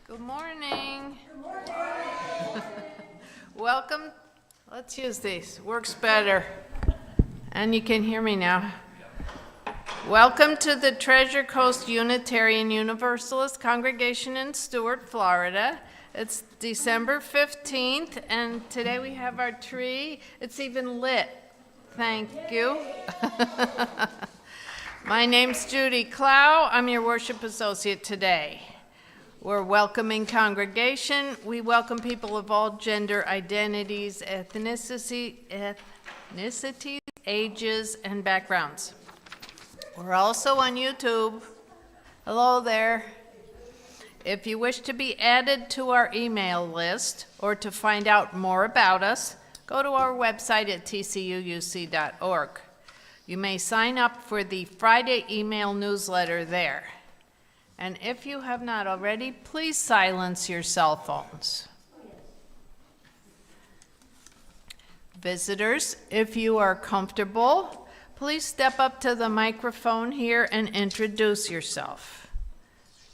Good morning. Good morning. Welcome. Let's use these. Works better. And you can hear me now. Welcome to the Treasure Coast Unitarian Universalist Congregation in Stuart, Florida. It's December 15th, and today we have our tree. It's even lit. Thank you. My name's Judy Clow. I'm your worship associate today. We're a welcoming congregation. We welcome people of all gender identities, ethnicities, ages, and backgrounds. We're also on YouTube. Hello there. If you wish to be added to our email list or to find out more about us, go to our website at tcuuc.org. You may sign up for the Friday email newsletter there. And if you have not already, please silence your cell phones. Visitors, if you are comfortable, please step up to the microphone here and introduce yourself.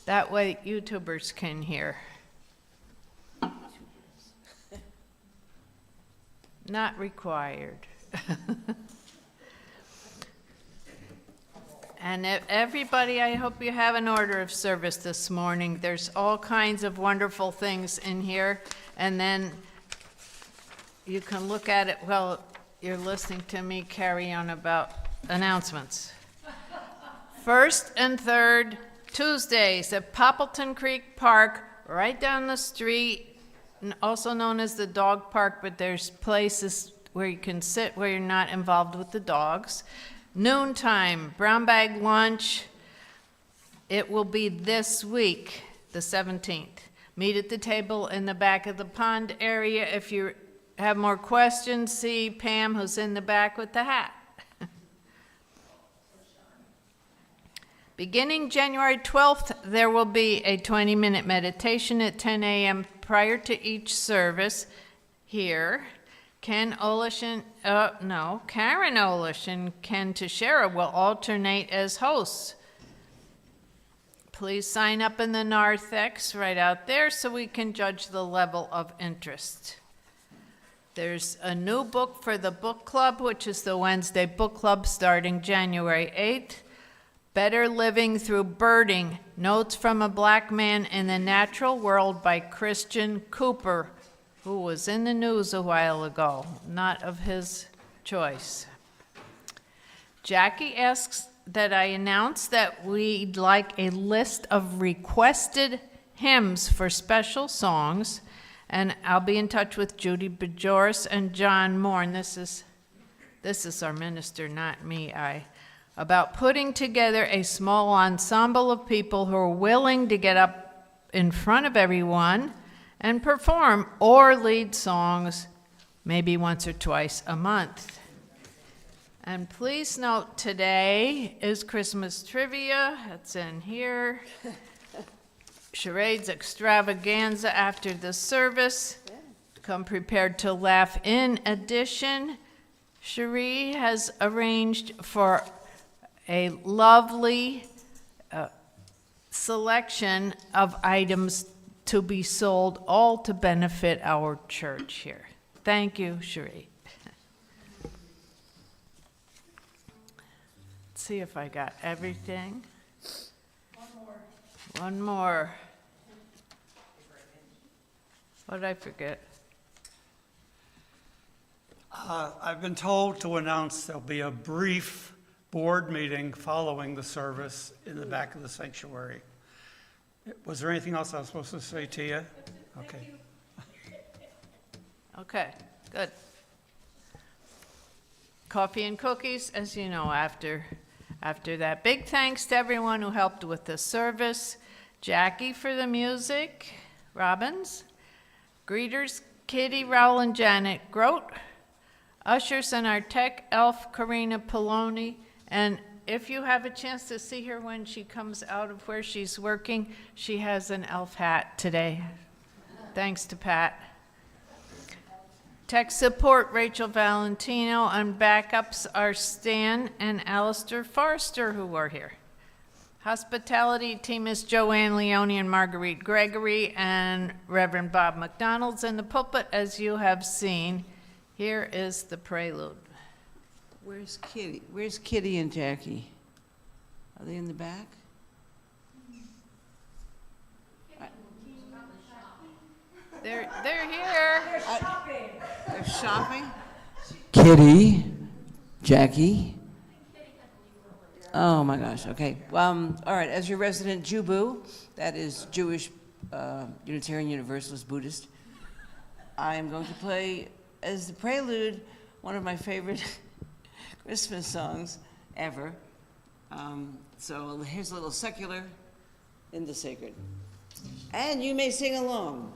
That way YouTubers can hear. Not required. And everybody, I hope you have an order of service this morning. There's all kinds of wonderful things in here, and then you can look at it while you're listening to me carry on about announcements. First and third Tuesdays at Poppleton Creek Park, right down the street, also known as the dog park, but there's places where you can sit where you're not involved with the dogs. Noontime, brown bag lunch. It will be this week, the 17th. Meet at the table in the back of the pond area. If you have more questions, see Pam, who's in the back with the hat. Beginning January 12th, there will be a 20-minute meditation at 10 a.m. prior to each service here. Karen Olish and Ken Teixeira will alternate as hosts. Please sign up in the narthex right out there so we can judge the level of interest. There's a new book for the book club, which is the Wednesday book club starting January 8th. Better Living Through Birding, Notes from a Black Man in the Natural World by Christian Cooper, who was in the news a while ago, not of his choice. Jackie asks that I announce that we'd like a list of requested hymns for special songs, and I'll be in touch with Judy Bajoris and John Moore, and this is our minister, not me, about putting together a small ensemble of people who are willing to get up in front of everyone and perform or lead songs maybe once or twice a month. And please note, today is Christmas trivia. It's in here. Charades extravaganza after the service. Come prepared to laugh. In addition, Cherie has arranged for a lovely selection of items to be sold, all to benefit our church here. Thank you, Cherie. Let's see if I got everything. One more. What did I forget? I've been told to announce there'll be a brief board meeting following the service in the back of the sanctuary. Was there anything else I was supposed to say to you? Okay. Okay, good. Coffee and cookies, as you know, after that. Big thanks to everyone who helped with the service. Jackie for the music, Robbins. Greeters, Kitty, Raul, and Janet Grote. Ushers and our tech elf, Karina Poloni. And if you have a chance to see her when she comes out of where she's working, she has an elf hat today. Thanks to Pat. Tech support, Rachel Valentino, and backups are Stan and Alistair Forrester, who are here. Hospitality team is Joanne Leone and Marguerite Gregory, and Reverend Bob MacDonald's in the pulpit, as you have seen. Here is the prelude. Where's Kitty? Where's Kitty and Jackie? Are they in the back? They're here. They're shopping? Kitty, Jackie. Oh my gosh, okay. All right, as your resident Jubu, that is Jewish, Unitarian Universalist Buddhist, I am going to play as the prelude one of my favorite Christmas songs ever. So here's a little secular in the sacred. And you may sing along.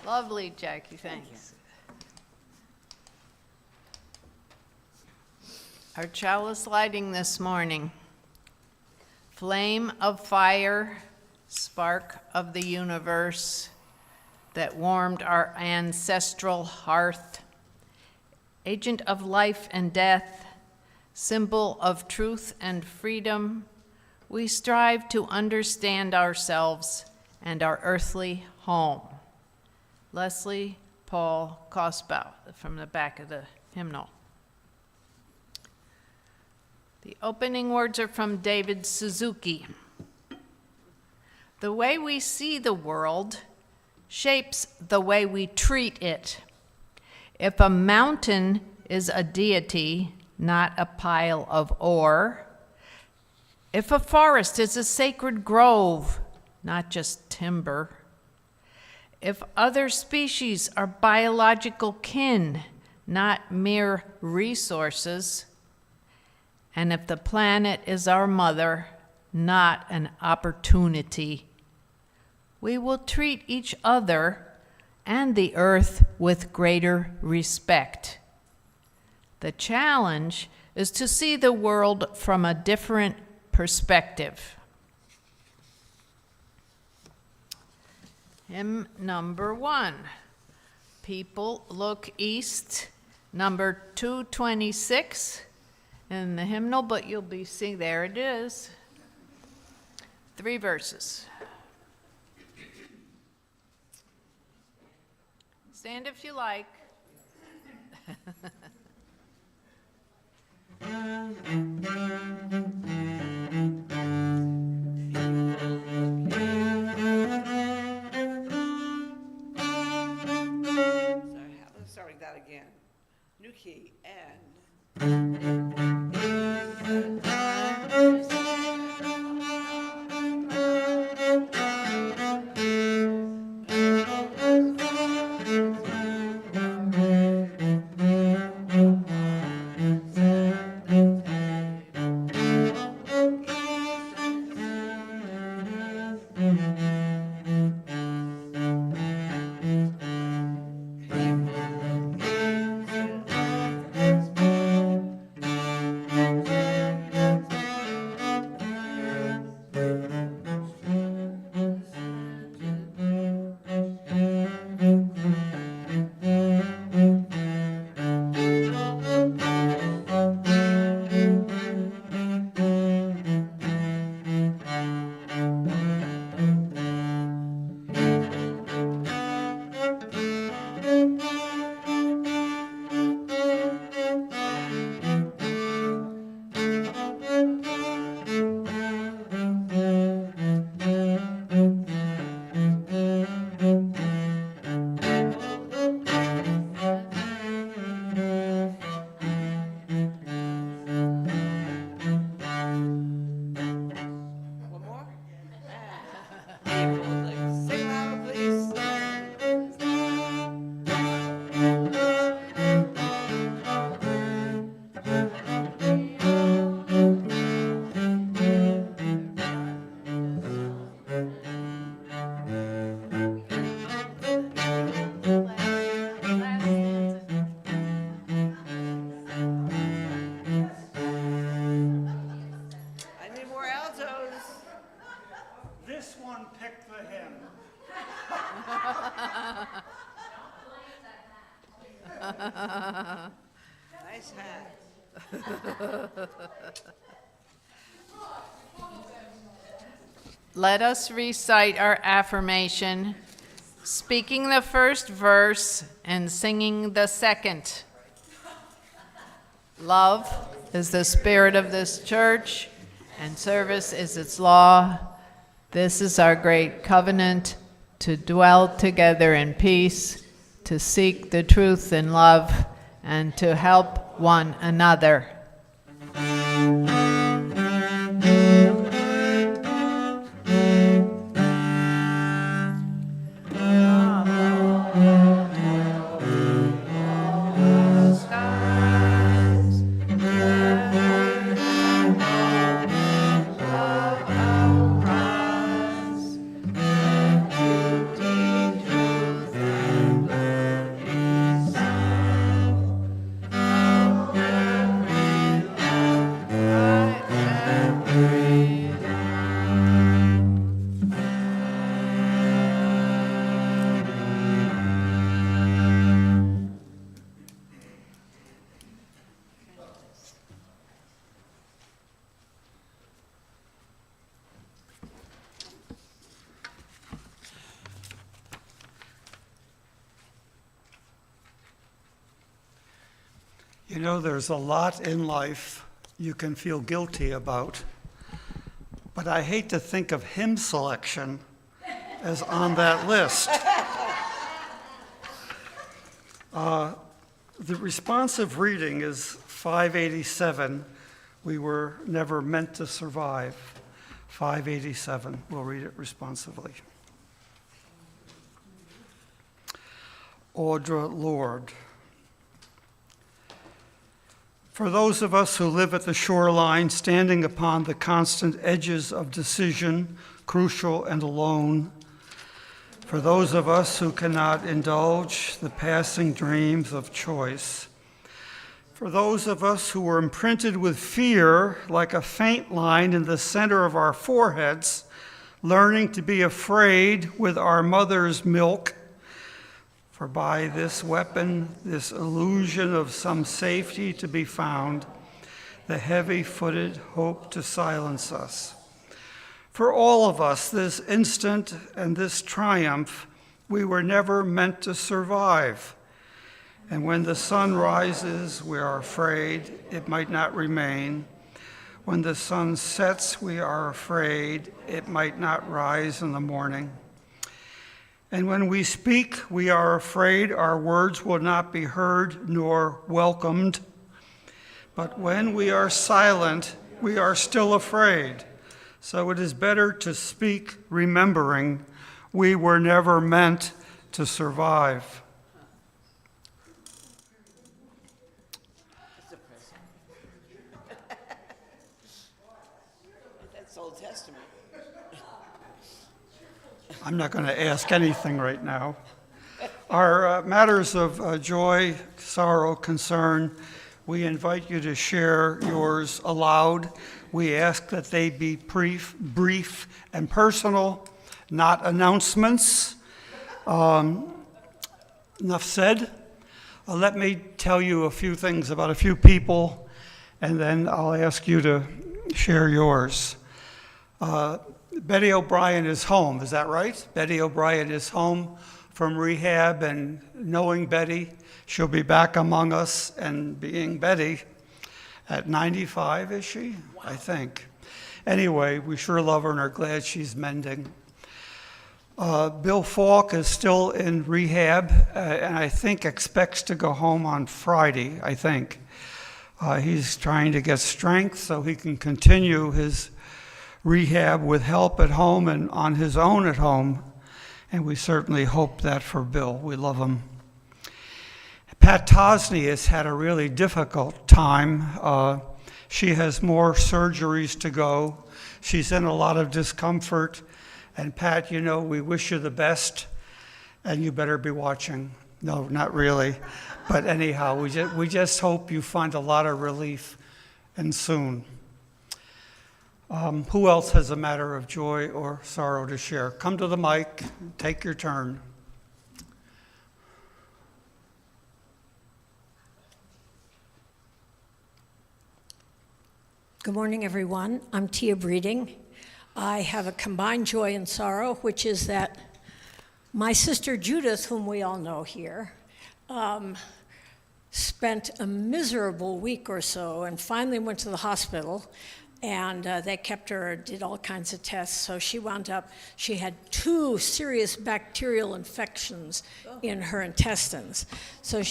Lovely, Jackie, thanks. Our chalice lighting this morning. Flame of fire, spark of the universe that warmed our ancestral hearth, agent of life and death, symbol of truth and freedom, we strive to understand ourselves and our earthly home. Leslie Paul Kosbow, from the back of the hymnal. The opening words are from David Suzuki. The way we see the world shapes the way we treat it. If a mountain is a deity, not a pile of ore, if a forest is a sacred grove, not just timber, if other species are biological kin, not mere resources, and if the planet is our mother, not an opportunity, we will treat each other and the earth with greater respect. The challenge is to see the world from a different perspective. Hymn number 1, People Look East, number 226 in the hymnal, but you'll be seeing, there it is. 3 verses. Stand if you like. Starting that again. New key and. Nice hat. Let us recite our affirmation, speaking the first verse and singing the second. Love is the spirit of this church, and service is its law. This is our great covenant, to dwell together in peace, to seek the truth in love, and to help one another. You know, there's a lot in life you can feel guilty about, but I hate to think of hymn selection as on that list. The responsive reading is 587. We were never meant to survive. 587. We'll read it responsively. Audra Lord. For those of us who live at the shoreline, standing upon the constant edges of decision, crucial and alone, for those of us who cannot indulge the passing dreams of choice, for those of us who were imprinted with fear like a faint line in the center of our foreheads, learning to be afraid with our mother's milk, for by this weapon, this illusion of some safety to be found, the heavy-footed hope to silence us. For all of us, this instant and this triumph, we were never meant to survive. And when the sun rises, we are afraid it might not remain. When the sun sets, we are afraid it might not rise in the morning. And when we speak, we are afraid our words will not be heard nor welcomed. But when we are silent, we are still afraid. So it is better to speak remembering we were never meant to survive. That's Old Testament. I'm not going to ask anything right now. Our matters of joy, sorrow, concern, we invite you to share yours aloud. We ask that they be brief and personal, not announcements. Enough said. Let me tell you a few things about a few people, and then I'll ask you to share yours. Betty O'Brien is home, is that right? Betty O'Brien is home from rehab, and knowing Betty, she'll be back among us and being Betty at 95, is she? Wow. I think. Anyway, we sure love her and are glad she's mending. Bill Falk is still in rehab, and I think expects to go home on Friday, I think. He's trying to get strength so he can continue his rehab with help at home and on his own at home, and we certainly hope that for Bill. We love him. Pat Tosney has had a really difficult time. She has more surgeries to go. She's in a lot of discomfort. And Pat, you know, we wish you the best, and you better be watching. No, not really. But anyhow, we just hope you find a lot of relief, and soon. Who else has a matter of joy or sorrow to share? Come to the mic, take your turn. Good morning, everyone. I'm Tia Breeding. I have a combined joy and sorrow, which is that my sister Judith, whom we all know here, spent a miserable week or so and finally went to the hospital, and they kept her, did all kinds of tests. So she wound up, she had 2 serious bacterial infections in her intestines. So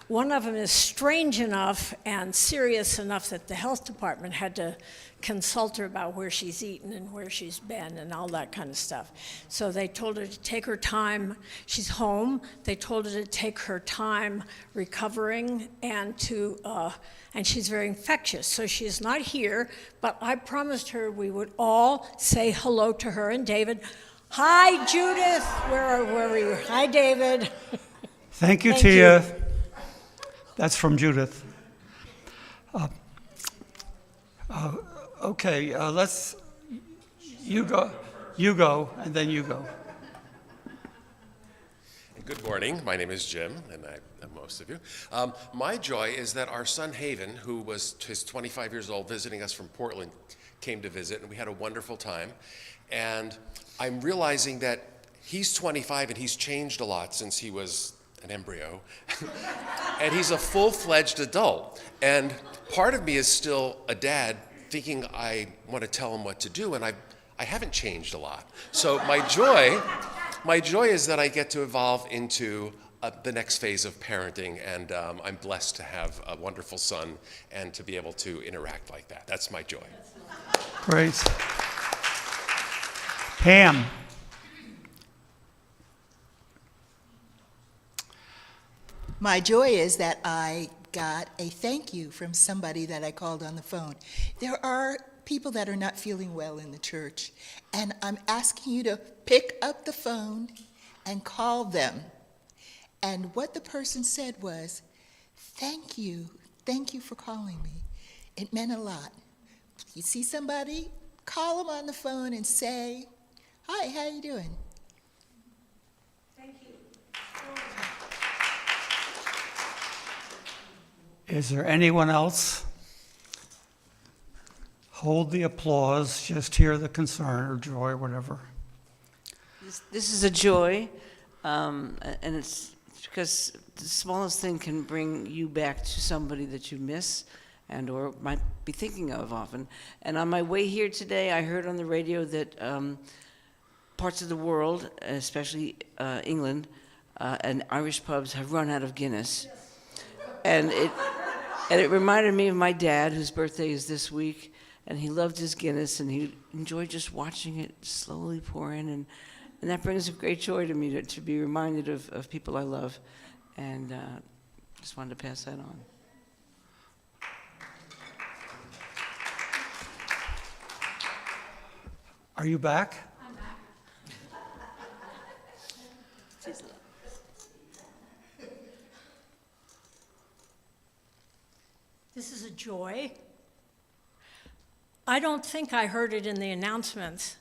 one of them is strange enough and serious enough that the health department had to consult her about where she's eaten and where she's been and all that kind of stuff. So they told her to take her time. She's home. They told her to take her time recovering and she's very infectious. So she's not here, but I promised her we would all say hello to her and David. Hi, Judith. Where are you? Hi, David. Thank you, Thank Tia. you. That's from Judith. Okay, you go, and then you go. Good morning. My name is Jim, and I know most of you. My joy is that our son Haven, who was 25 years old, visiting us from Portland, came to visit, and we had a wonderful time. And I'm realizing that he's 25 and he's changed a lot since he was an embryo. And he's a full-fledged adult. And part of me is still a dad thinking I want to tell him what to do, and I haven't changed a lot. So my joy is that I get to evolve into the next phase of parenting, and I'm blessed to have a wonderful son and to be able to interact like that. That's my joy. Great. Pam. My joy is that I got a thank you from somebody that I called on the phone. There are people that are not feeling well in the church, and I'm asking you to pick up the phone and call them. And what the person said was, thank you for calling me. It meant a lot. You see somebody, call them on the phone and say, hi, how you doing? Is there anyone else? Hold the applause, just hear the concern or joy, whatever. This is a joy, and it's because the smallest thing can bring you back to somebody that you miss and or might be thinking of often. And on my way here today, I heard on the radio that parts of the world, especially England, and Irish pubs have run out of Guinness. And it reminded me of my dad, whose birthday is this week, and he loved his Guinness, and he enjoyed just watching it slowly pour in, and that brings a great joy to me to be reminded of people I love, and just wanted to pass that on. Are you back? This is a joy. I don't think I heard it in the announcements,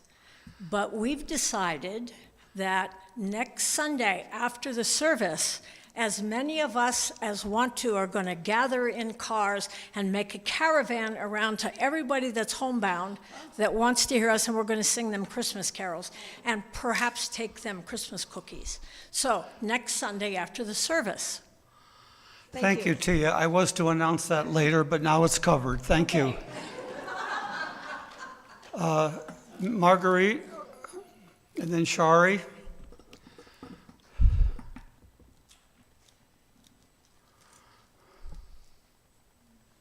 but we've decided that next Sunday after the service, as many of us as want to are going to gather in cars and make a caravan around to everybody that's homebound that wants to hear us, and we're going to sing them Christmas carols and perhaps take them Christmas cookies. So next Sunday after the service. Thank you, Tia. I was to announce that later, but now it's covered. Thank you. Marguerite, and then Shari.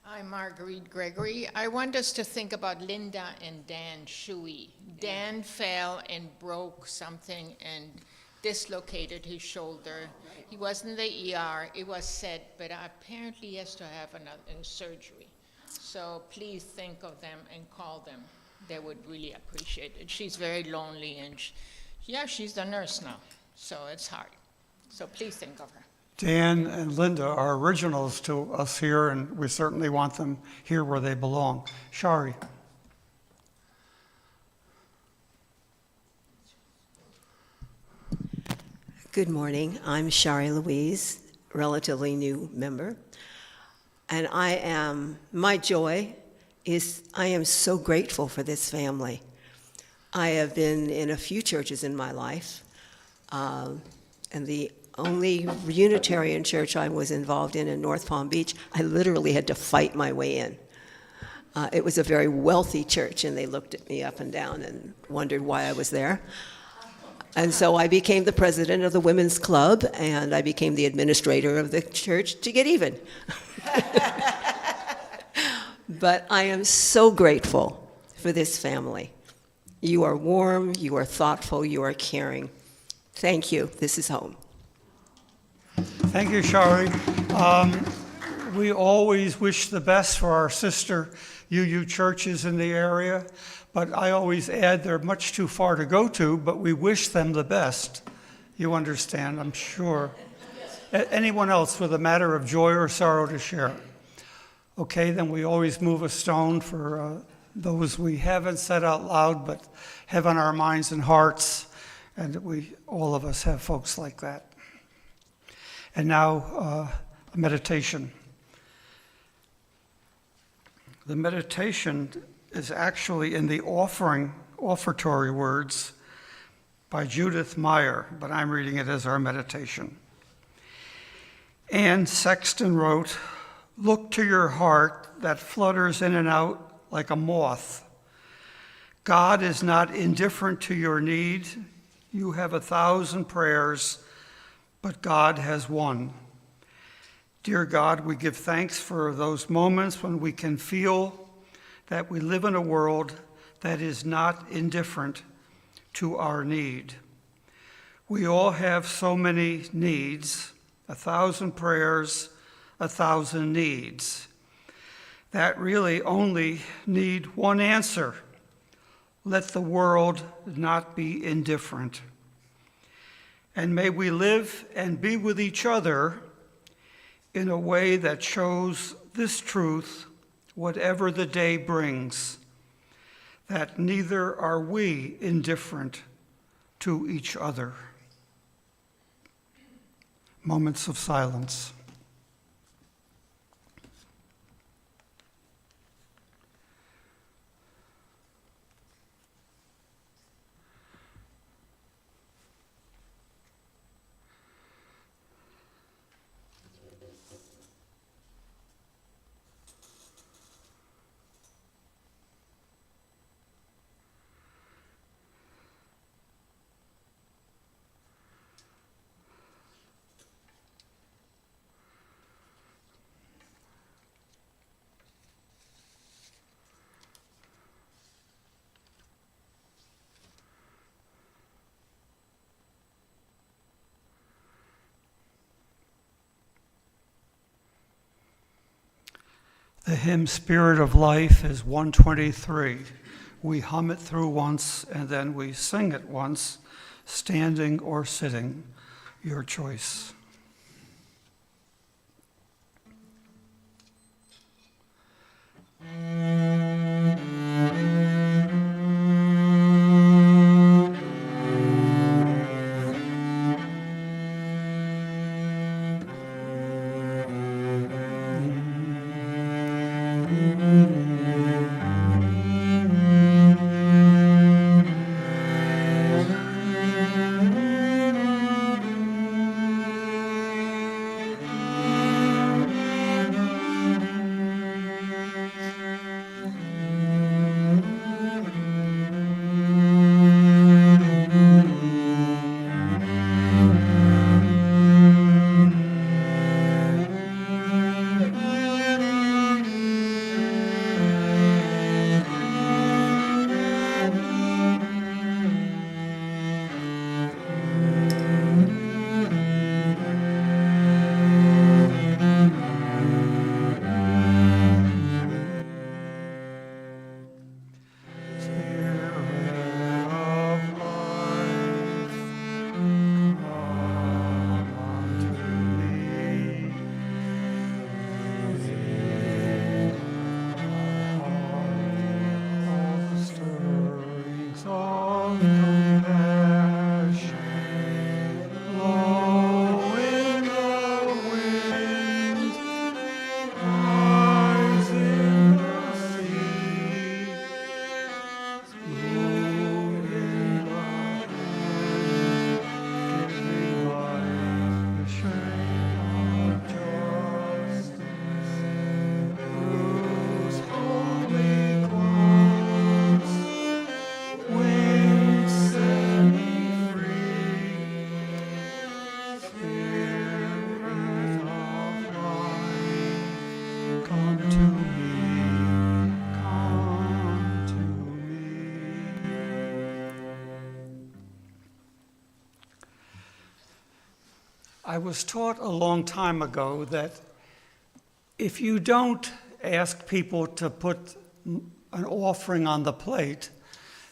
I'm Marguerite Gregory. I want us to think about Linda and Dan Shuey. Dan fell and broke something and dislocated his shoulder. He was in the ER, it was said, but apparently he has to have another surgery. So please think of them and call them. They would really appreciate it. She's very lonely, and she's the nurse now, so it's hard. So please think of her. Dan and Linda are originals to us here, and we certainly want them here where they belong. Shari. Good morning. I'm Shari Louise, relatively new member. And my joy is I am so grateful for this family. I have been in a few churches in my life, and the only Unitarian church I was involved in North Palm Beach, I literally had to fight my way in. It was a very wealthy church, and they looked at me up and down and wondered why I was there. And so I became the president of the women's club, and I became the administrator of the church to get even. But I am so grateful for this family. You are warm, you are thoughtful, you are caring. Thank you. This is home. Thank you, Shari. We always wish the best for our sister UU churches in the area, but I always add they're much too far to go to, but we wish them the best. You understand, I'm sure. Anyone else with a matter of joy or sorrow to share? Okay, then we always move a stone for those we haven't said out loud, but have on our minds and hearts, and all of us have folks like that. And now, a meditation. The meditation is actually in the offertory words by Judith Meyer, but I'm reading it as our meditation. Anne Sexton wrote, "Look to your heart that flutters in and out like a moth. God is not indifferent to your need. You have 1,000 prayers, but God has one. Dear God, we give thanks for those moments when we can feel that we live in a world that is not indifferent to our need. We all have so many needs, 1,000 prayers, 1,000 needs that really only need one answer. Let the world not be indifferent. And may we live and be with each other in a way that shows this truth, whatever the day brings, that neither are we indifferent to each other." Moments of silence. The hymn Spirit of Life is 123. We hum it through once and then we sing it once, standing or sitting, your choice. I was taught a long time ago that if you don't ask people to put an offering on the plate,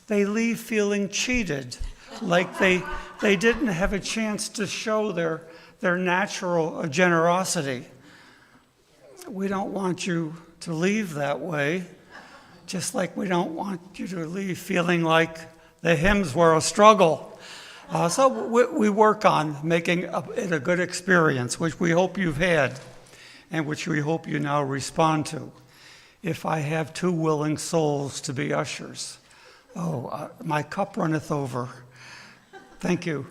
they leave feeling cheated, like they didn't have a chance to show their natural generosity. We don't want you to leave that way, just like we don't want you to leave feeling like the hymns were a struggle. So we work on making it a good experience, which we hope you've had, and which we hope you now respond to. If I have two willing souls to be ushers. Oh, my cup runneth over. Thank you.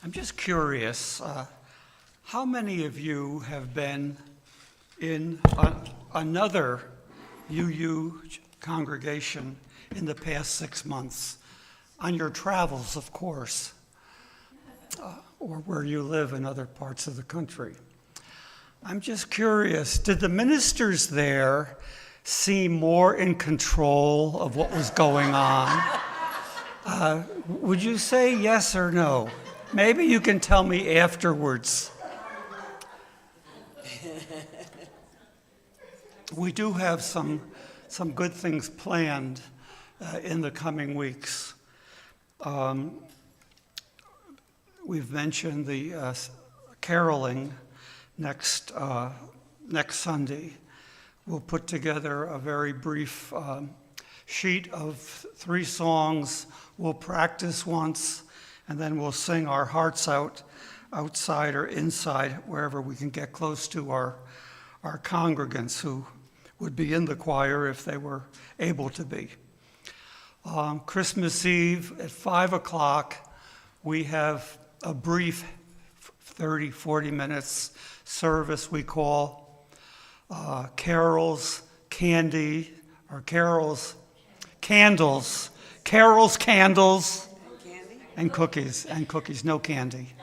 I'm just curious, how many of you have been in another UU congregation in the past 6 months? On your travels, of course, or where you live in other parts of the country. I'm just curious, did the ministers there seem more in control of what was going on? Would you say yes or no? Maybe you can tell me afterwards. We do have some good things planned in the coming weeks. We've mentioned the caroling next Sunday. We'll put together a very brief sheet of 3 songs. We'll practice once, and then we'll sing our hearts out, outside or inside, wherever we can get close to our congregants who would be in the choir if they were able to be. Christmas Eve at 5 o'clock, we have a brief 30, 40 minutes service we call carols, candy, or candles, and cookies, no candy.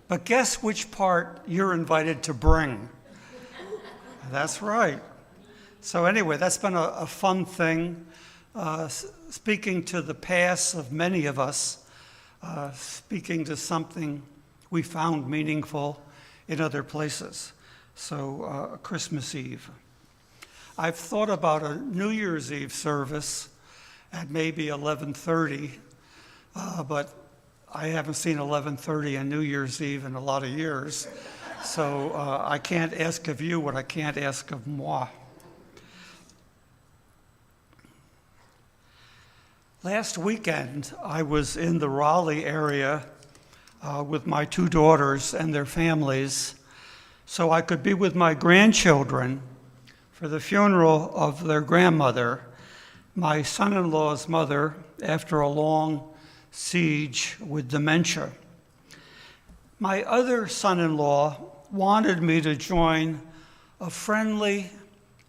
But guess which part you're invited to bring? That's right. So anyway, that's been a fun thing, speaking to the past of many of us, speaking to something we found meaningful in other places. So Christmas Eve. I've thought about a New Year's Eve service at maybe 11:30, but I haven't seen 11:30 on New Year's Eve in a lot of years. So I can't ask of you what I can't ask of moi. Last weekend, I was in the Raleigh area with my 2 daughters and their families, so I could be with my grandchildren for the funeral of their grandmother, my son-in-law's mother, after a long siege with dementia. My other son-in-law wanted me to join a friendly,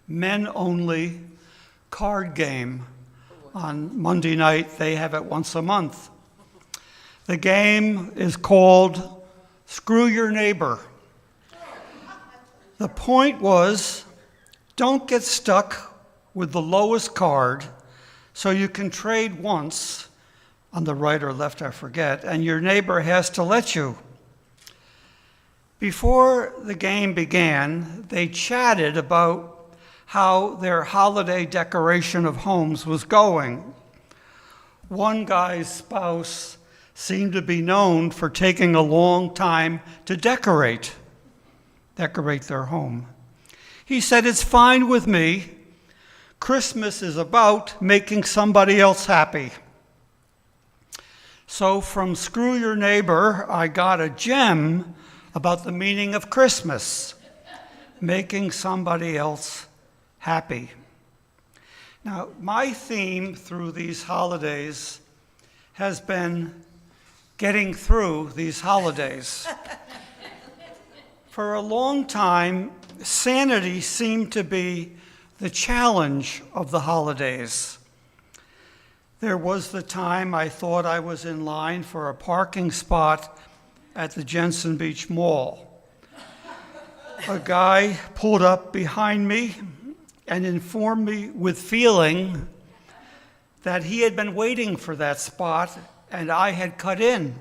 men-only card game on Monday night. They have it once a month. The game is called Screw Your Neighbor. The point was, don't get stuck with the lowest card, so you can trade once, on the right or left, I forget, and your neighbor has to let you. Before the game began, they chatted about how their holiday decoration of homes was going. one guy's spouse seemed to be known for taking a long time to decorate their home. He said, "It's fine with me. Christmas is about making somebody else happy." So from Screw Your Neighbor, I got a gem about the meaning of Christmas, making somebody else happy. Now, my theme through these holidays has been getting through these holidays. For a long time, sanity seemed to be the challenge of the holidays. There was the time I thought I was in line for a parking spot at the Jensen Beach Mall. A guy pulled up behind me and informed me with feeling that he had been waiting for that spot and I had cut in.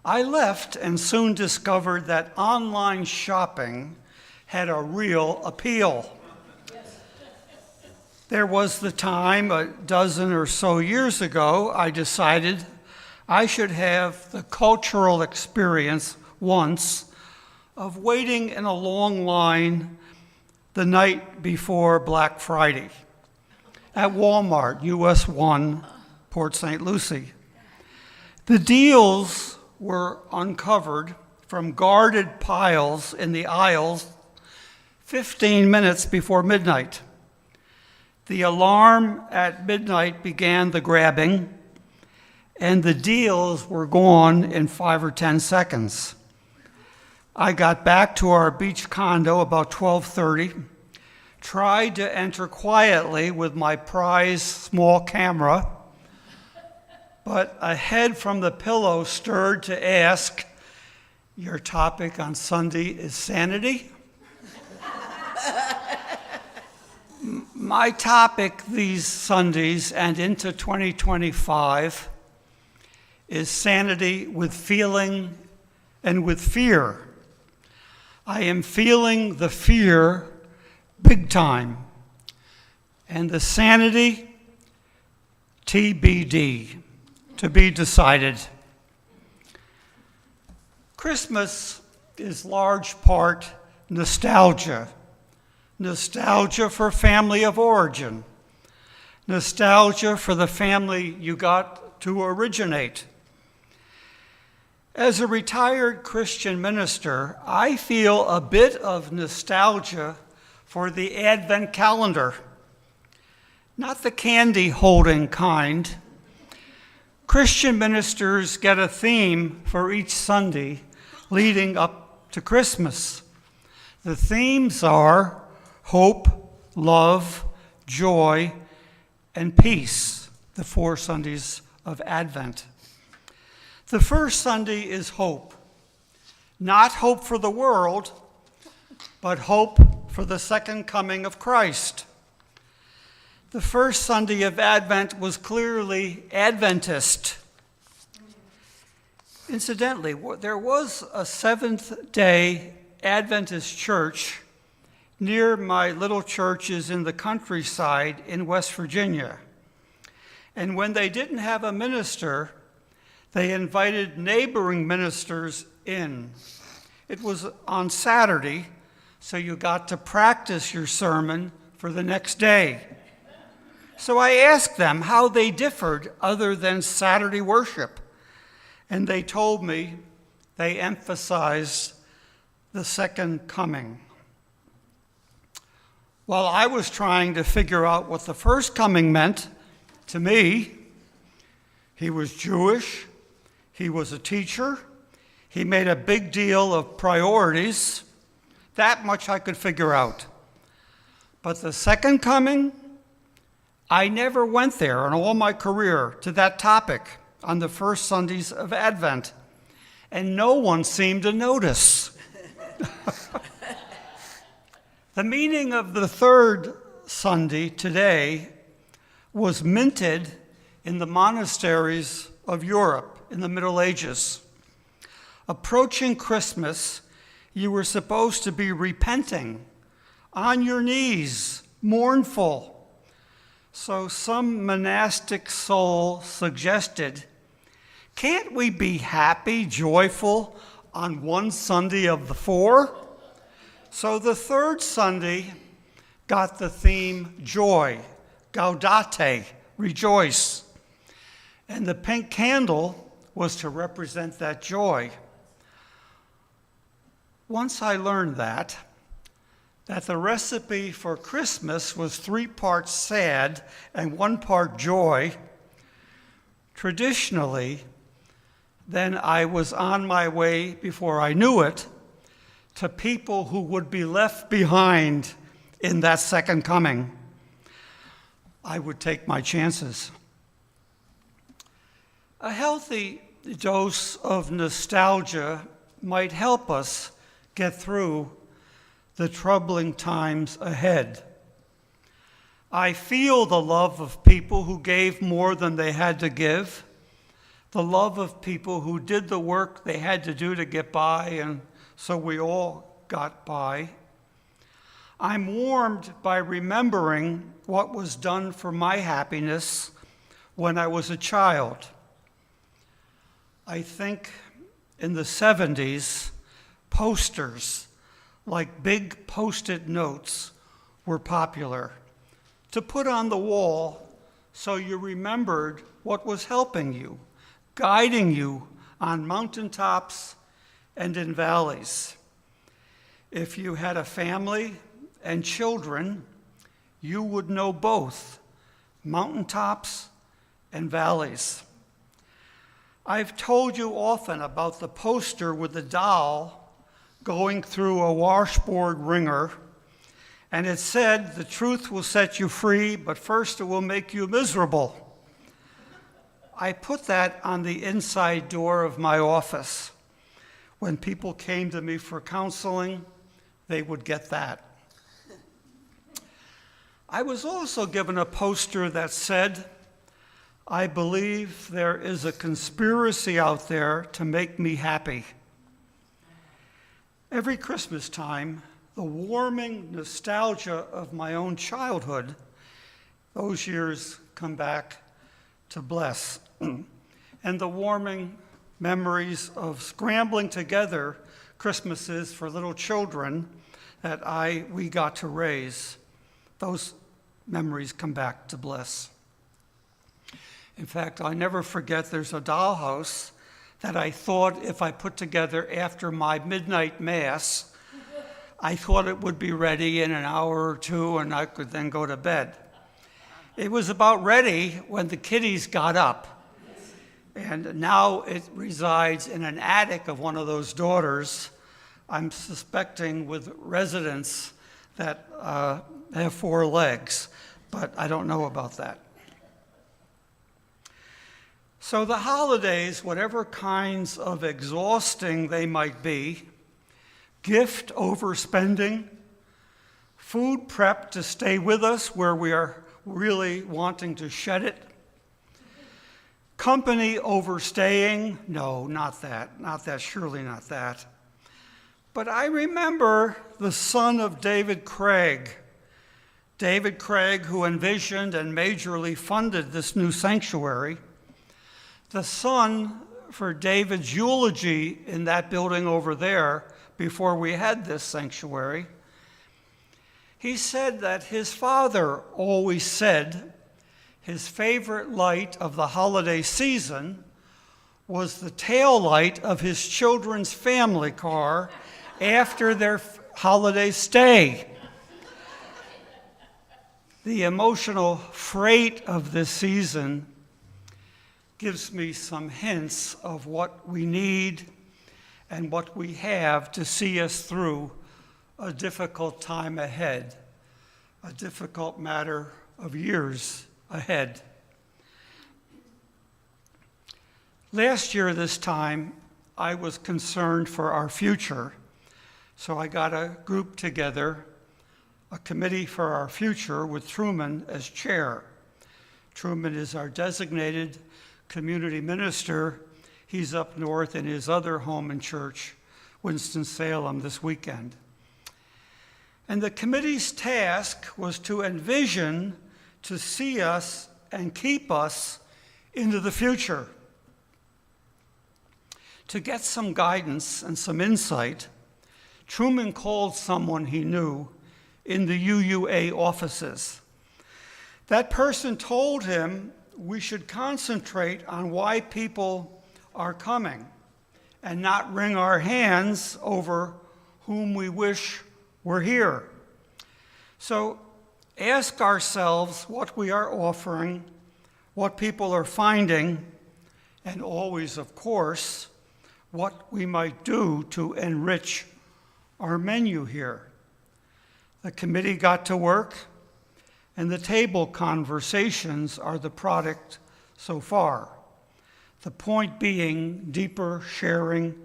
I left and soon discovered that online shopping had a real appeal. There was the time, a dozen or so years ago, I decided I should have the cultural experience once of waiting in a long line the night before Black Friday at Walmart, US 1, Port St. Lucie. The deals were uncovered from guarded piles in the aisles 15 minutes before midnight. The alarm at midnight began the grabbing, and the deals were gone in 5 or 10 seconds. I got back to our beach condo about 12:30, tried to enter quietly with my prized small camera, but a head from the pillow stirred to ask, "Your topic on Sunday is sanity?" My topic these Sundays and into 2025 is sanity with feeling and with fear. I am feeling the fear big time, and the sanity TBD, to be decided. Christmas is large part nostalgia. Nostalgia for family of origin. Nostalgia for the family you got to originate. As a retired Christian minister, I feel a bit of nostalgia for the Advent calendar. Not the candy-holding kind. Christian ministers get a theme for each Sunday leading up to Christmas. The themes are hope, love, joy, and peace, the 4 Sundays of Advent. The first Sunday is hope. Not hope for the world, but hope for the second coming of Christ. The first Sunday of Advent was clearly Adventist. Incidentally, there was a Seventh-day Adventist church near my little churches in the countryside in West Virginia. And when they didn't have a minister, they invited neighboring ministers in. It was on Saturday, so you got to practice your sermon for the next day. So I asked them how they differed other than Saturday worship, and they told me they emphasized the second coming. While I was trying to figure out what the first coming meant to me, he was Jewish, he was a teacher, he made a big deal of priorities. That much I could figure out. But the second coming, I never went there in all my career to that topic on the first Sundays of Advent, and no one seemed to notice. The meaning of the third Sunday today was minted in the monasteries of Europe in the Middle Ages. Approaching Christmas, you were supposed to be repenting, on your knees, mournful, So some monastic soul suggested, can't we be happy, joyful on one Sunday of the 4? So the third Sunday got the theme joy, gaudete, rejoice. And the pink candle was to represent that joy. Once I learned that the recipe for Christmas was 3 parts sad and 1 part joy, traditionally, then I was on my way, before I knew it, to people who would be left behind in that second coming. I would take my chances. A healthy dose of nostalgia might help us get through the troubling times ahead. I feel the love of people who gave more than they had to give, the love of people who did the work they had to do to get by, and so we all got by. I'm warmed by remembering what was done for my happiness when I was a child. I think in the 70s, posters like big Post-it notes were popular to put on the wall so you remembered what was helping you, guiding you on mountaintops and in valleys. If you had a family and children, you would know both mountaintops and valleys. I've told you often about the poster with the doll going through a washboard wringer, and it said, the truth will set you free, but first it will make you miserable. I put that on the inside door of my office. When people came to me for counseling, they would get that. I was also given a poster that said, I believe there is a conspiracy out there to make me happy. Every Christmas time, the warming nostalgia of my own childhood, those years come back to bless. And the warming memories of scrambling together Christmases for little children that we got to raise, those memories come back to bless. In fact, I never forget there's a dollhouse that I thought if I put together after my midnight mass, I thought it would be ready in an hour or two and I could then go to bed. It was about ready when the kiddies got up. And now it resides in an attic of one of those daughters, I'm suspecting with residents that have 4 legs, but I don't know about that. So the holidays, whatever kinds of exhausting they might be, gift overspending, food prep to stay with us where we are really wanting to shed it, company overstaying, no, not that, surely not that. But I remember the son of David Craig who envisioned and majorly funded this new sanctuary, the son for David's eulogy in that building over there before we had this sanctuary. He said that his father always said his favorite light of the holiday season was the tail light of his children's family car after their holiday stay. The emotional freight of this season gives me some hints of what we need and what we have to see us through a difficult time ahead, a difficult matter of years ahead. Last year this time, I was concerned for our future, so I got a group together, a committee for our future with Truman as chair. Truman is our designated community minister. He's up north in his other home and church, Winston-Salem, this weekend. And the committee's task was to envision to see us and keep us into the future. To get some guidance and some insight, Truman called someone he knew in the UUA offices. That person told him we should concentrate on why people are coming and not wring our hands over whom we wish were here. So ask ourselves what we are offering, what people are finding, and always, of course, what we might do to enrich our menu here. The committee got to work, and the table conversations are the product so far. The point being deeper sharing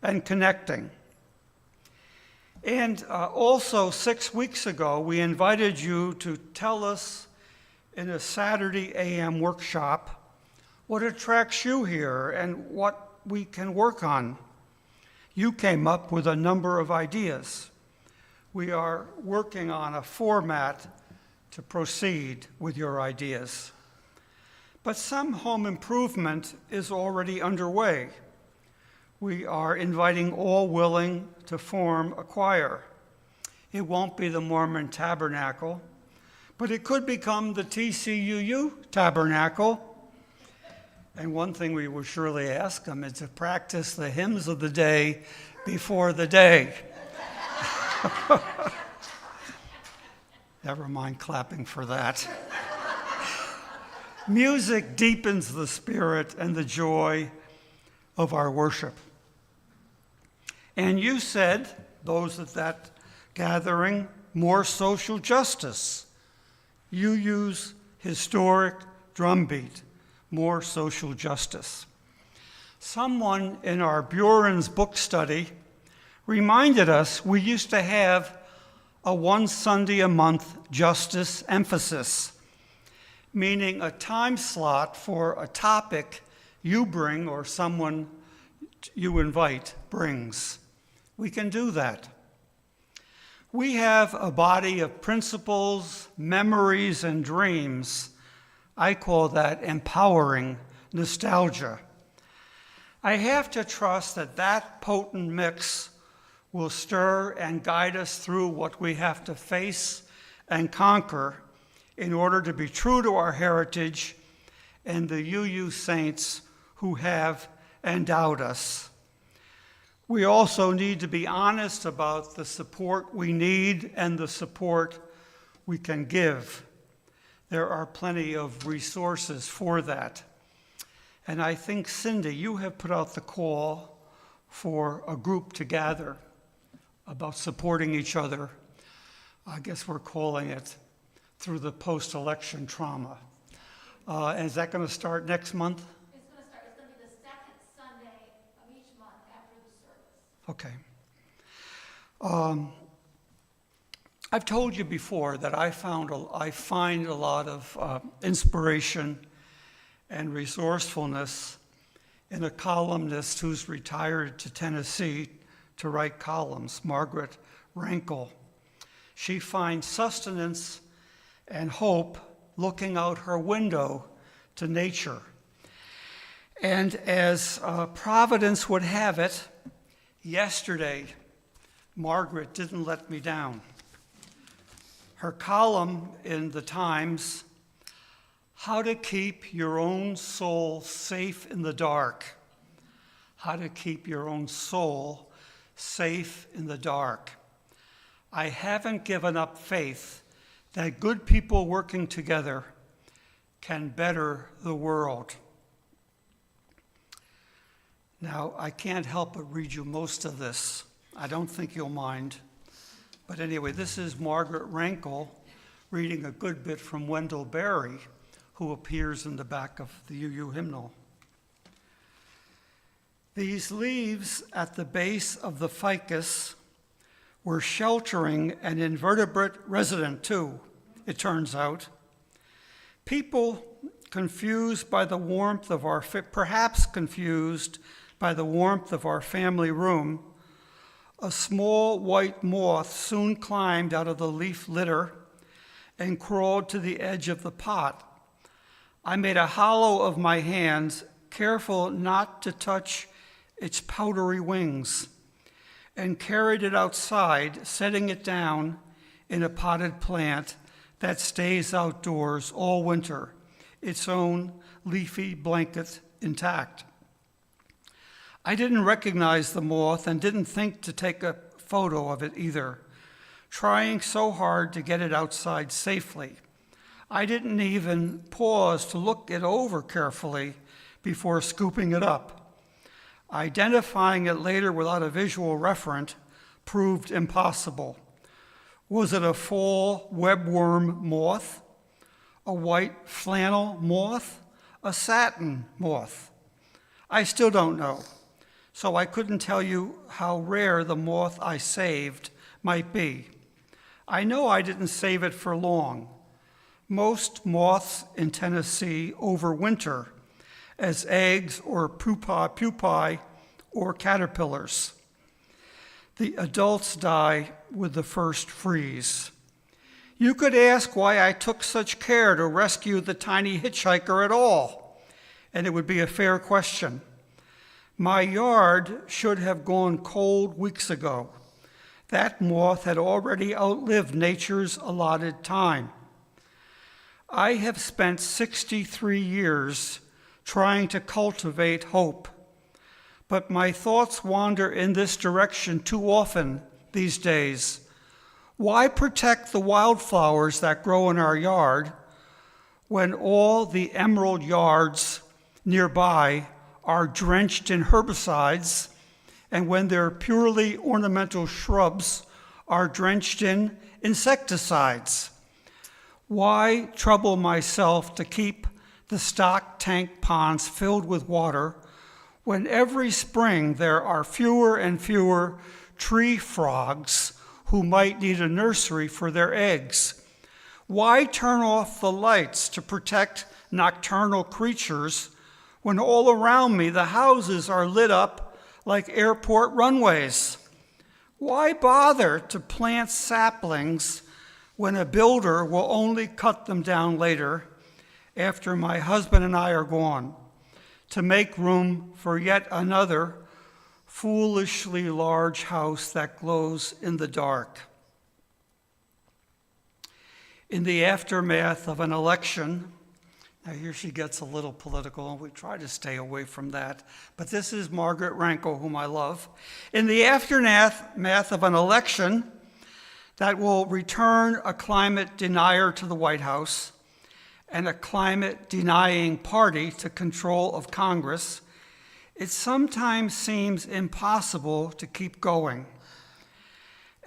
and connecting. And also 6 weeks ago, we invited you to tell us in a Saturday AM workshop what attracts you here and what we can work on. You came up with a number of ideas. We are working on a format to proceed with your ideas. But some home improvement is already underway. We are inviting all willing to form a choir. It won't be the Mormon Tabernacle, but it could become the TCUU Tabernacle. And one thing we will surely ask them is to practice the hymns of the day before the day. Never mind clapping for that. Music deepens the spirit and the joy of our worship. And you said, those at that gathering, more social justice. You use historic drumbeat, more social justice. Someone in our Buren's book study reminded us we used to have a one Sunday a month justice emphasis, meaning a time slot for a topic you bring or someone you invite brings. We can do that. We have a body of principles, memories, and dreams. I call that empowering nostalgia. I have to trust that that potent mix will stir and guide us through what we have to face and conquer in order to be true to our heritage and the UU saints who have endowed us. We also need to be honest about the support we need and the support we can give. There are plenty of resources for that. And I think, Cindy, you have put out the call for a group to gather about supporting each other. I guess we're calling it through the post-election trauma. Is that going to start next month? It's going to start. It's going to be the second Sunday of each month after the service. Okay. I've told you before that I find a lot of inspiration and resourcefulness in a columnist who's retired to Tennessee to write columns, Margaret Rankle. She finds sustenance and hope looking out her window to nature. And as Providence would have it, yesterday, Margaret didn't let me down. Her column in the Times, How to Keep Your Own Soul Safe in the Dark. How to keep your own soul safe in the dark. I haven't given up faith that good people working together can better the world. Now, I can't help but read you most of this. I don't think you'll mind. But anyway, this is Margaret Rankle reading a good bit from Wendell Berry, who appears in the back of the UU hymnal. These leaves at the base of the ficus were sheltering an invertebrate resident too, it turns out. People confused by the warmth of our, perhaps confused by the warmth of our family room, a small white moth soon climbed out of the leaf litter and crawled to the edge of the pot. I made a hollow of my hands, careful not to touch its powdery wings, and carried it outside, setting it down in a potted plant that stays outdoors all winter, its own leafy blanket intact. I didn't recognize the moth and didn't think to take a photo of it either, trying so hard to get it outside safely. I didn't even pause to look it over carefully before scooping it up. Identifying it later without a visual referent proved impossible. Was it a fall webworm moth, a white flannel moth, a satin moth? I still don't know, so I couldn't tell you how rare the moth I saved might be. I know I didn't save it for long. Most moths in Tennessee overwinter as eggs or pupae or caterpillars. The adults die with the first freeze. You could ask why I took such care to rescue the tiny hitchhiker at all, and it would be a fair question. My yard should have gone cold weeks ago. That moth had already outlived nature's allotted time. I have spent 63 years trying to cultivate hope, but my thoughts wander in this direction too often these days. Why protect the wildflowers that grow in our yard when all the emerald yards nearby are drenched in herbicides and when their purely ornamental shrubs are drenched in insecticides? Why trouble myself to keep the stock tank ponds filled with water when every spring there are fewer and fewer tree frogs who might need a nursery for their eggs? Why turn off the lights to protect nocturnal creatures when all around me the houses are lit up like airport runways? Why bother to plant saplings when a builder will only cut them down later after my husband and I are gone to make room for yet another foolishly large house that glows in the dark? In the aftermath of an election, now here she gets a little political, and we try to stay away from that, but this is Margaret Ranko, whom I love. In the aftermath of an election that will return a climate denier to the White House and a climate-denying party to control of Congress, it sometimes seems impossible to keep going.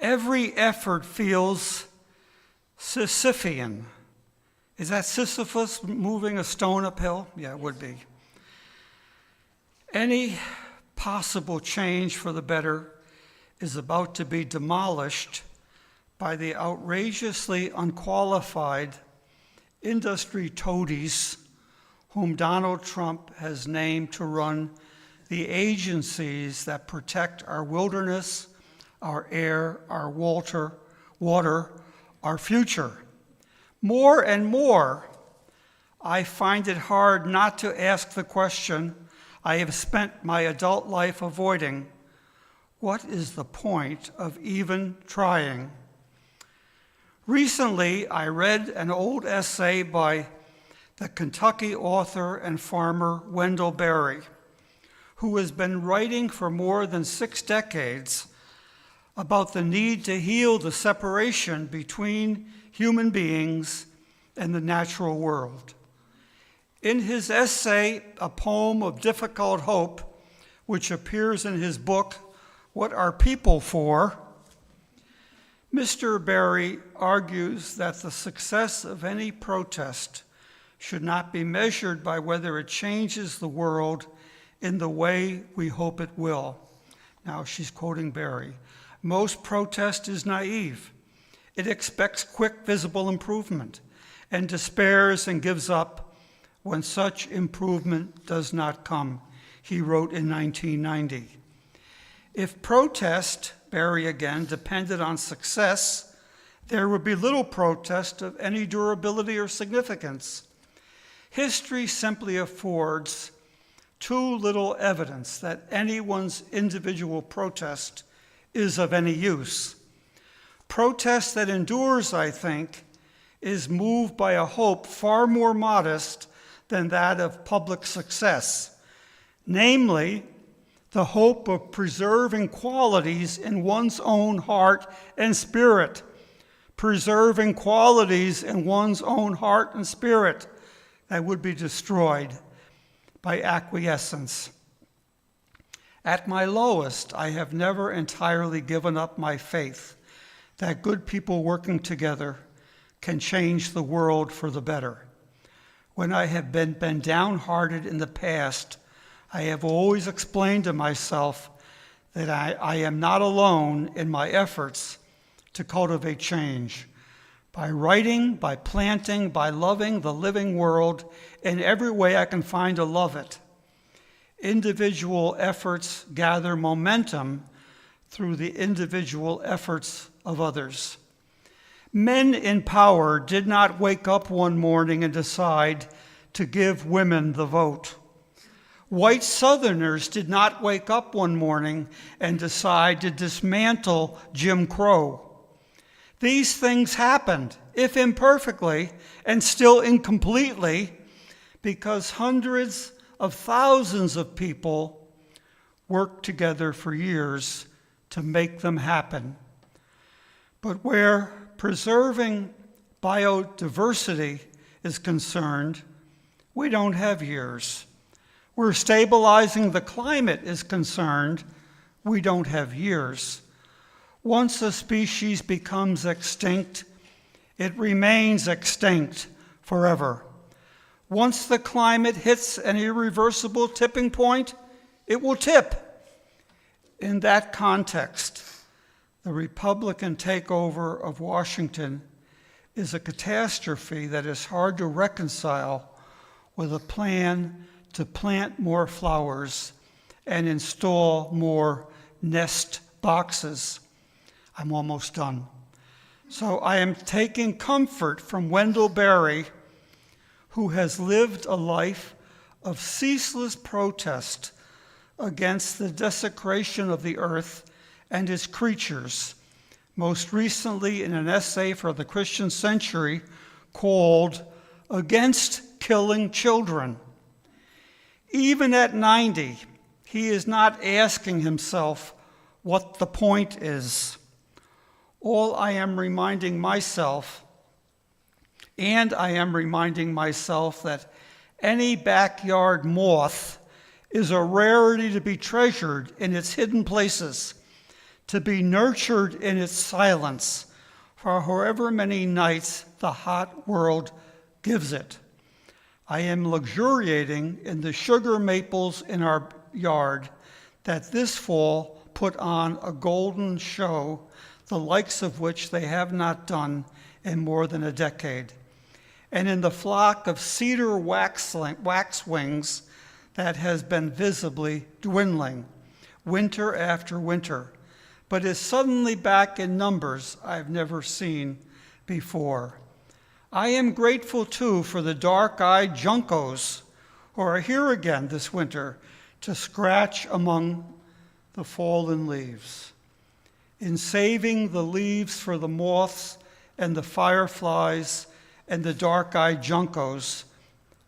Every effort feels Sisyphean. Is that Sisyphus moving a stone uphill? Yeah, it would be. Any possible change for the better is about to be demolished by the outrageously unqualified industry toadies whom Donald Trump has named to run the agencies that protect our wilderness, our air, our water, our future. More and more, I find it hard not to ask the question I have spent my adult life avoiding: what is the point of even trying? Recently, I read an old essay by the Kentucky author and farmer Wendell Berry, who has been writing for more than 6 decades about the need to heal the separation between human beings and the natural world. In his essay, A Poem of Difficult Hope, which appears in his book, What Are People For?, Mr. Berry argues that the success of any protest should not be measured by whether it changes the world in the way we hope it will. Now, she's quoting Berry. Most protest is naive. It expects quick, visible improvement and despairs and gives up when such improvement does not come, he wrote in 1990. If protest, Berry again, depended on success, there would be little protest of any durability or significance. History simply affords too little evidence that anyone's individual protest is of any use. Protest that endures, I think, is moved by a hope far more modest than that of public success, namely, the hope of preserving qualities in one's own heart and spirit. Preserving qualities in one's own heart and spirit that would be destroyed by acquiescence. At my lowest, I have never entirely given up my faith that good people working together can change the world for the better. When I have been downhearted in the past, I have always explained to myself that I am not alone in my efforts to cultivate change. By writing, by planting, by loving the living world in every way I can find to love it. Individual efforts gather momentum through the individual efforts of others. Men in power did not wake up one morning and decide to give women the vote. White Southerners did not wake up one morning and decide to dismantle Jim Crow. These things happened, if imperfectly and still incompletely, because hundreds of thousands of people worked together for years to make them happen. But where preserving biodiversity is concerned, we don't have years. Where stabilizing the climate is concerned, we don't have years. Once a species becomes extinct, it remains extinct forever. Once the climate hits an irreversible tipping point, it will tip. In that context, the Republican takeover of Washington is a catastrophe that is hard to reconcile with a plan to plant more flowers and install more nest boxes. I'm almost done. So I am taking comfort from Wendell Berry, who has lived a life of ceaseless protest against the desecration of the earth and its creatures, most recently in an essay for the Christian Century called Against Killing Children. Even at 90, he is not asking himself what the point is. All I am reminding myself, and I am reminding myself that any backyard moth is a rarity to be treasured in its hidden places, to be nurtured in its silence, for however many nights the hot world gives it. I am luxuriating in the sugar maples in our yard that this fall put on a golden show, the likes of which they have not done in more than a decade, and in the flock of cedar waxwings that has been visibly dwindling winter after winter, but is suddenly back in numbers I've never seen before. I am grateful, too, for the dark-eyed juncos who are here again this winter to scratch among the fallen leaves. In saving the leaves for the moths and the fireflies and the dark-eyed juncos,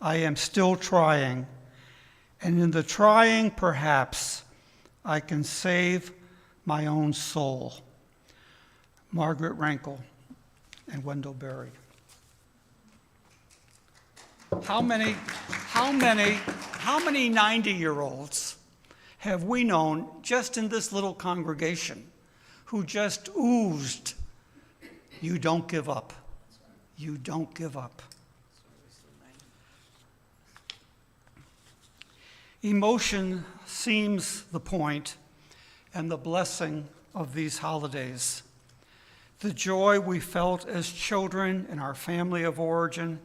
I am still trying. And in the trying, perhaps, I can save my own soul. Margaret Rankel and Wendell Berry. How many 90-year-olds have we known just in this little congregation who just oozed, you don't give up, you don't give up. Emotion seems the point and the blessing of these holidays. The joy we felt as children in our family of origin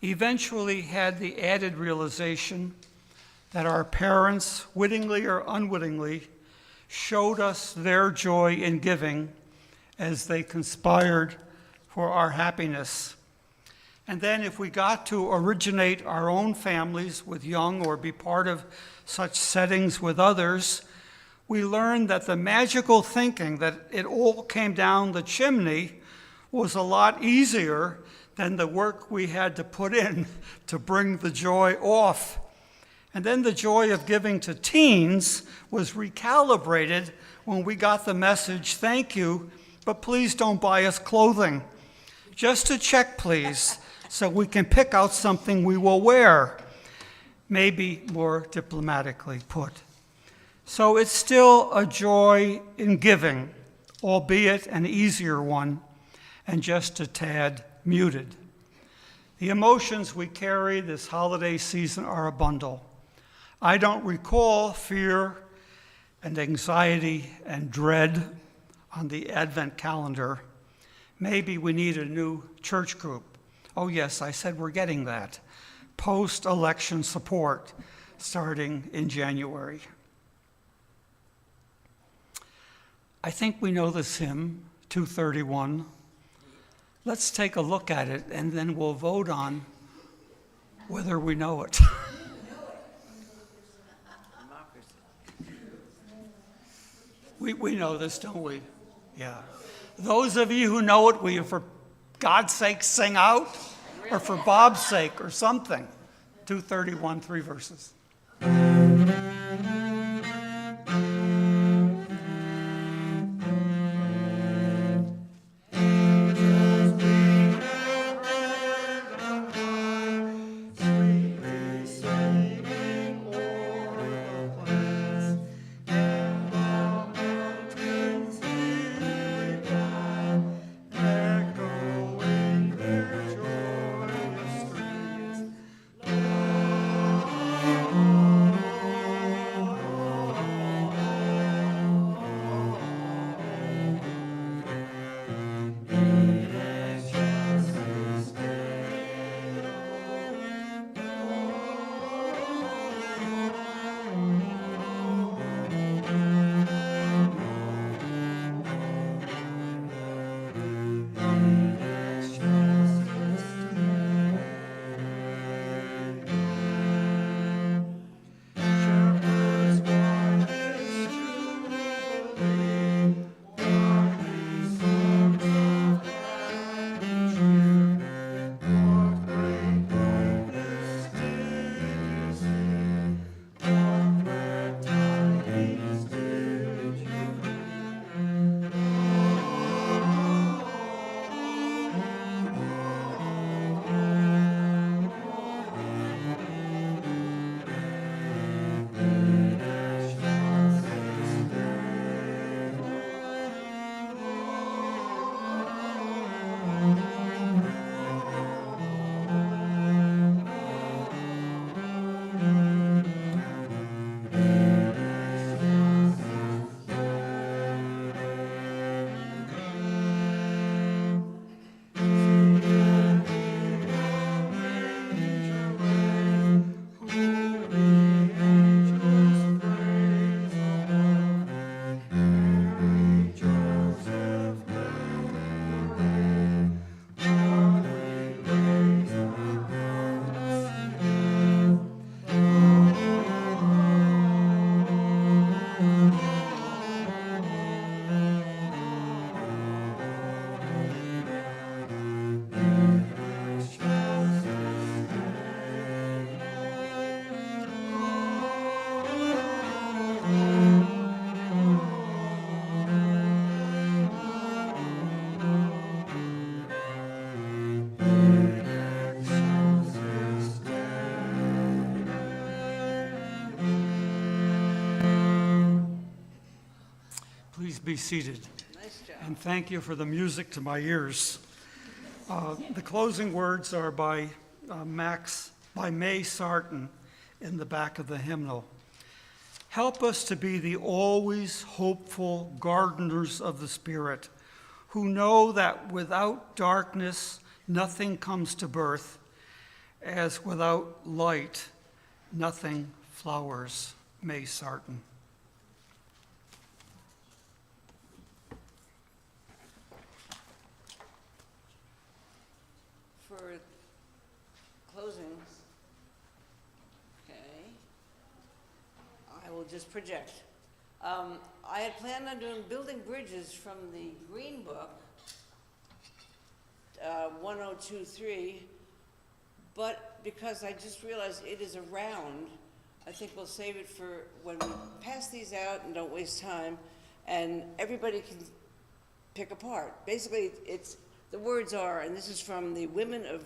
eventually had the added realization that our parents, wittingly or unwittingly, showed us their joy in giving as they conspired for our happiness. And then if we got to originate our own families with young or be part of such settings with others, we learned that the magical thinking that it all came down the chimney was a lot easier than the work we had to put in to bring the joy off. And then the joy of giving to teens was recalibrated when we got the message, thank you, but please don't buy us clothing. Just to check, please, so we can pick out something we will wear. Maybe more diplomatically put. So it's still a joy in giving, albeit an easier one, and just a tad muted. The emotions we carry this holiday season are a bundle. I don't recall fear and anxiety and dread on the Advent calendar. Maybe we need a new church group. Oh yes, I said we're getting that. Post-election support starting in January. I think we know this hymn, 231. Let's take a look at it and then we'll vote on whether we know it. We know this, don't we? Yeah. Those of you who know it, will you, for God's sake, sing out? Or for Bob's sake, or something? 231, 3 verses. Please be seated. Nice job. And thank you for the music to my ears. The closing words are by May Sarton in the back of the hymnal. Help us to be the always hopeful gardeners of the Spirit, who know that without darkness nothing comes to birth, as without light nothing flowers. May Sarton. for closing. Okay. I will just project. I had planned on doing building bridges from the Green Book, 1023, but because I just realized it is around, I think we'll save it for when we pass these out and don't waste time, and everybody can pick apart. Basically, the words are, and this is from the Women of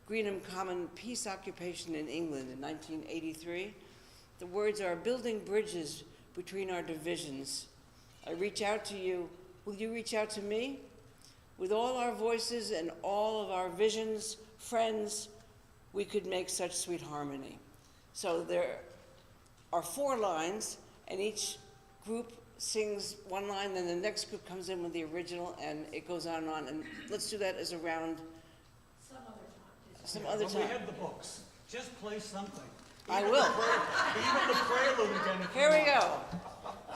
Greenham Common Peace Occupation in England in 1983. The words are, building bridges between our divisions. I reach out to you. Will you reach out to me? With all our voices and all of our visions, friends, we could make such sweet harmony. So there are 4 lines, and each group sings one line, then the next group comes in with the original, and it goes on and on. And let's do that as a round. Some other When time. we have the books, just play something. I will. Even the prelude again. if you Here we want. go.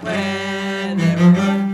Whenever I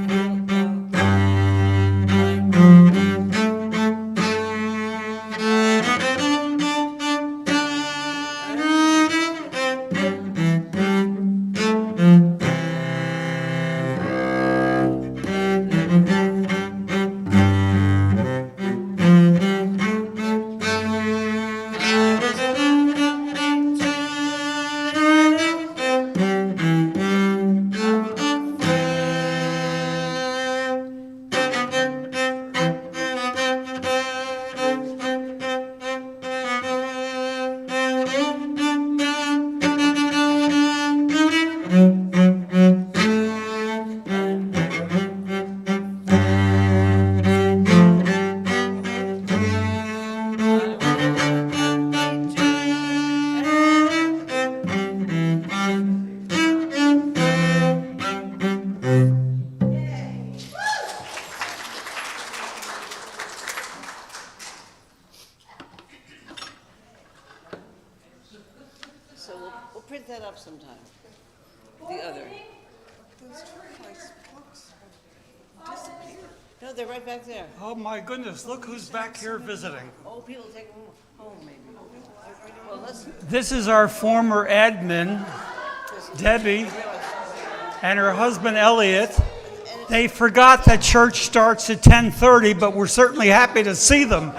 So we'll print that up sometime. The other. No, they're right back there. Oh, my goodness, look who's back here visiting. Oh, people take them home, maybe. Well, let's, This is our former admin, Debbie, and her husband, Elliot. They forgot that church starts at 10:30, but we're certainly happy to see them.